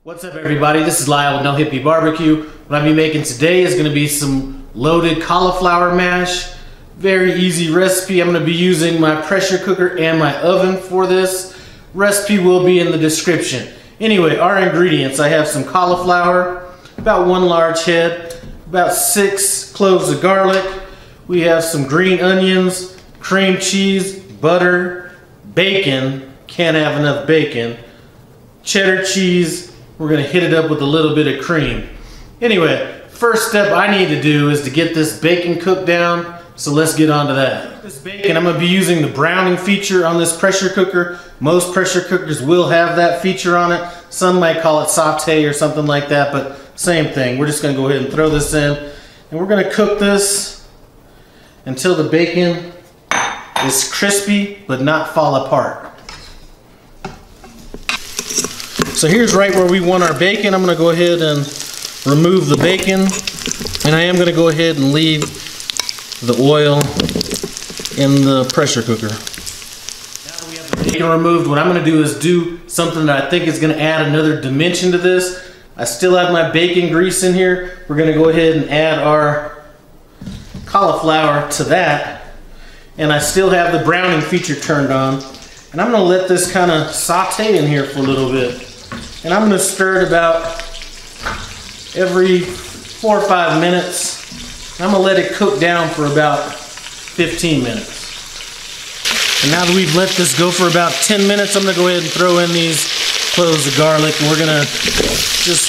What's up, everybody? This is Lyle with No Hippie Barbecue. What I'll be making today is going to be some loaded cauliflower mash. Very easy recipe. I'm going to be using my pressure cooker and my oven for this. Recipe will be in the description. Anyway, our ingredients. I have some cauliflower, about 1 large head, about 6 cloves of garlic. We have some green onions, cream cheese, butter, bacon. Can't have enough bacon. Cheddar cheese. We're going to hit it up with a little bit of cream. Anyway, first step I need to do is to get this bacon cooked down. So let's get on to that. This bacon, I'm going to be using the browning feature on this pressure cooker. Most pressure cookers will have that feature on it. Some might call it saute or something like that, but same thing. We're just going to go ahead and throw this in. And we're going to cook this until the bacon is crispy but not fall apart. So here's right where we want our bacon. I'm going to go ahead and remove the bacon. And I am going to go ahead and leave the oil in the pressure cooker. Now that we have the bacon removed, what I'm going to do is do something that I think is going to add another dimension to this. I still have my bacon grease in here. We're going to go ahead and add our cauliflower to that. And I still have the browning feature turned on. And I'm going to let this kind of saute in here for a little bit. And I'm going to stir it about every 4 or 5 minutes. I'm going to let it cook down for about 15 minutes. And now that we've let this go for about 10 minutes, I'm going to go ahead and throw in these cloves of garlic. And we're going to just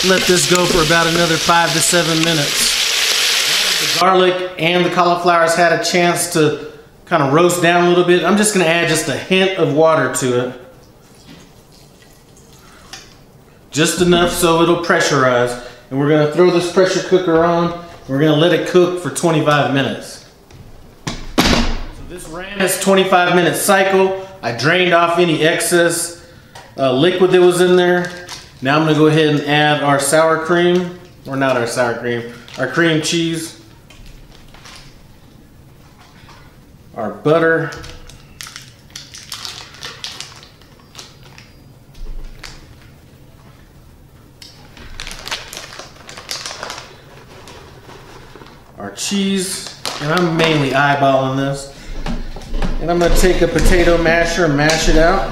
let this go for about another 5 to 7 minutes. The garlic and the cauliflower's had a chance to kind of roast down a little bit. I'm just going to add just a hint of water to it. Just enough so it'll pressurize. And we're going to throw this pressure cooker on. We're going to let it cook for 25 minutes. So this ran its 25-minute cycle. I drained off any excess liquid that was in there. Now I'm going to go ahead and add our sour cream. Or not our sour cream. Our cream cheese. Our butter. Our cheese, and I'm mainly eyeballing this. And I'm going to take a potato masher and mash it out.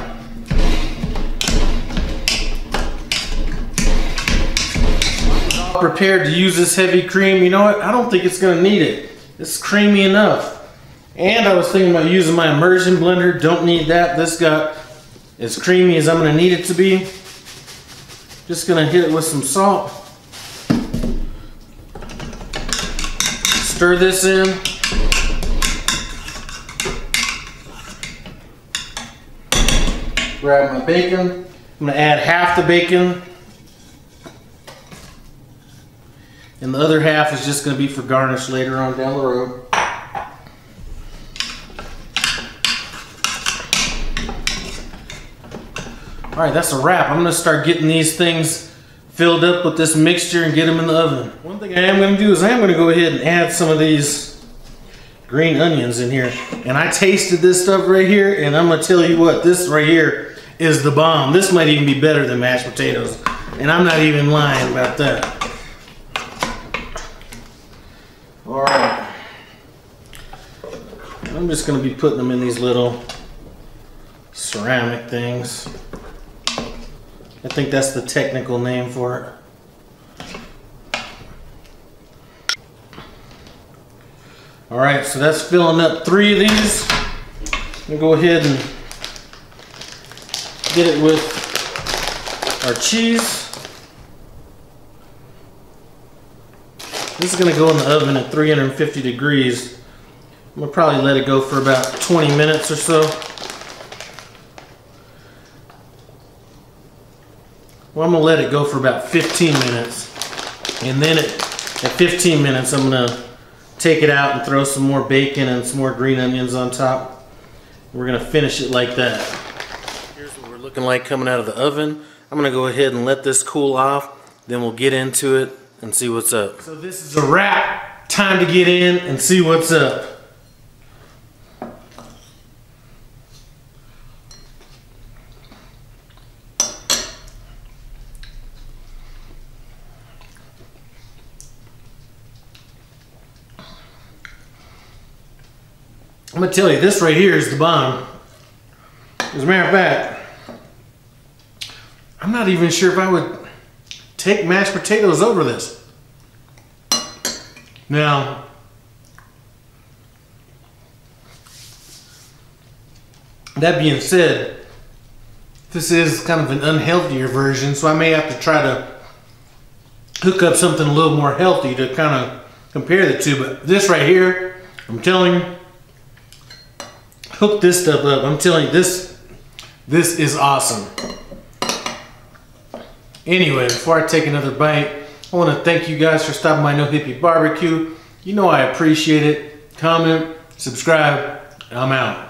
I'm all prepared to use this heavy cream. You know what? I don't think it's going to need it. It's creamy enough. And I was thinking about using my immersion blender. Don't need that. This got as creamy as I'm going to need it to be. Just going to hit it with some salt. Stir this in. Grab my bacon. I'm going to add half the bacon. And the other half is just going to be for garnish later on down the road. Alright, that's a wrap. I'm going to start getting these things filled up with this mixture and get them in the oven. One thing I am going to do is I am going to go ahead and add some of these green onions in here. And I tasted this stuff right here, and I'm going to tell you what, this right here is the bomb. This might even be better than mashed potatoes. And I'm not even lying about that. Alright. I'm just going to be putting them in these little ceramic things. I think that's the technical name for it. Alright, so that's filling up 3 of these. I'm going to go ahead and get it with our cheese. This is going to go in the oven at 350 degrees. I'm going to probably let it go for about 20 minutes or so. Well, I'm going to let it go for about 15 minutes. And then at 15 minutes, I'm going to take it out and throw some more bacon and some more green onions on top. We're going to finish it like that. Here's what we're looking like coming out of the oven. I'm going to go ahead and let this cool off. Then we'll get into it and see what's up. So this is a wrap. Time to get in and see what's up. I'm gonna tell you, this right here is the bomb. As a matter of fact, I'm not even sure if I would take mashed potatoes over this. Now, that being said, this is kind of an unhealthier version, so I may have to try to hook up something a little more healthy to kind of compare the two. But this right here, I'm telling you, hook this stuff up. I'm telling you, this is awesome. Anyway, before I take another bite, I want to thank you guys for stopping by No Hippie Barbecue. You know I appreciate it. Comment, subscribe, and I'm out.